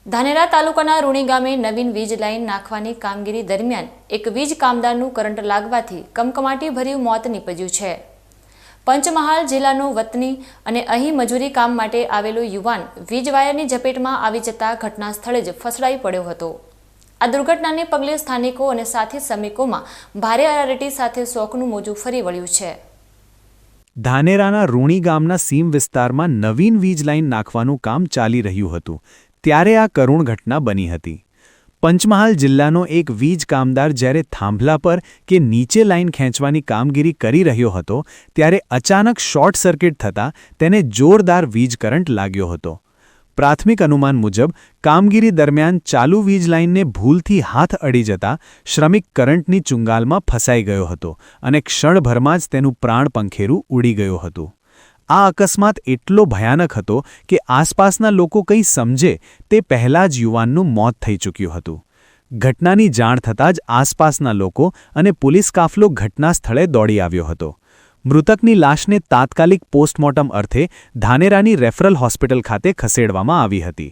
ધાનેરા તાલુકાના રૂણી ગામે નવીન વીજ લાઇન નાખવાની કામગીરી દરમિયાન એક વીજ કામદારનું કરંટ લાગવાથી કમકમાટી ભર્યું મોત નીપજ્યું છે। પંચમહાલ જિલ્લાનો વતની અને અહીં મજૂરી કામ માટે આવેલો યુવાન વીજ વાયરની ઝપેટમાં આવી જતા ઘટના સ્થળે જ ફસડાઈ પડ્યો હતો। આ દુર્ઘટનાને પગલે સ્થાનિકો અને સાથી શ્રમિકોમાં ભારે અરારટી સાથે શોકનું મોજું ફરી વળ્યું છે। ધાનેરાના રૂણી ગામના સીમ વિસ્તારમાં નવીન વીજ લાઇન નાખવાનું કામ ચાલી રહ્યું હતું ત્યારે આ કરુણ ઘટના બની હતી। પંચમહાલ જિલ્લાનો એક વીજ કામદાર જ્યારે થાંભલા પર કે નીચે લાઇન ખેંચવાની કામગીરી કરી રહ્યો હતો ત્યારે અચાનક શોર્ટ સર્કિટ થતાં તેને જોરદાર વીજ કરંટ લાગ્યો હતો। પ્રાથમિક અનુમાન મુજબ કામગીરી દરમિયાન ચાલુ વીજ લાઇનને ભૂલથી હાથ અડી જતા શ્રમિક કરંટની ચુંગાલમાં ફસાઈ ગયો હતો અને ક્ષણભરમાં જ તેનું પ્રાણ પંખેરું ઉડી ગયું હતું। આ અકસ્માત એટલો ભયાનક હતો કે આસપાસના લોકો કંઈ સમજે તે પહેલાં જ યુવાનનું મોત થઈ ચૂક્યું હતું। ઘટનાની જાણ થતાં જ આસપાસના લોકો અને પોલીસ કાફલો ઘટના સ્થળે દોડી આવ્યો હતો। મૃતકની લાશને તાત્કાલિક પોસ્ટમોર્ટમ અર્થે ધાનેરાની રેફરલ હોસ્પિટલ ખાતે ખસેડવામાં આવી હતી।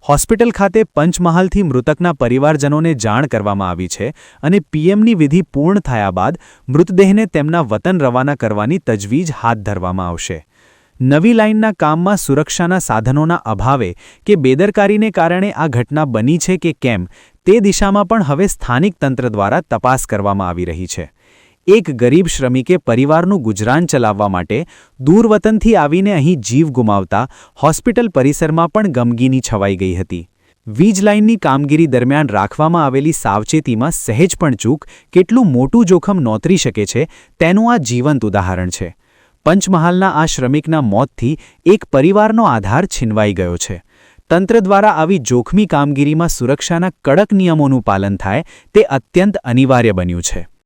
હોસ્પિટલ ખાતે પંચમહાલથી મૃતકના પરિવારજનોને જાણ કરવામાં આવી છે અને પીએમની વિધિ પૂર્ણ થયા બાદ મૃતદેહને તેમના વતન રવાના કરવાની તજવીજ હાથ ધરવામાં આવશે। નવી લાઇનના કામમાં સુરક્ષાના સાધનોના અભાવે કે બેદરકારીને કારણે આ ઘટના બની છે કે કેમ તે દિશામાં પણ હવે સ્થાનિક તંત્ર દ્વારા તપાસ કરવામાં આવી રહી છે। એક ગરીબ શ્રમિકે પરિવારનું ગુજરાન ચલાવવા માટે દૂર વતનથી આવીને અહીં જીવ ગુમાવતા હોસ્પિટલ પરિસરમાં પણ ગમગીની છવાઈ ગઈ હતી। વીજ લાઇનની કામગીરી દરમિયાન રાખવામાં આવેલી સાવચેતીમાં સહેજ પણ ચૂક કેટલું મોટું જોખમ નોતરી શકે છે તેનું આ જીવંત ઉદાહરણ છે। પંચમહાલના આ શ્રમિકના મોતથી એક પરિવારનો આધાર છીનવાઈ ગયો છે। તંત્ર દ્વારા આવી જોખમી કામગીરીમાં સુરક્ષાના કડક નિયમોનું પાલન થાય તે અત્યંત અનિવાર્ય બન્યું છે।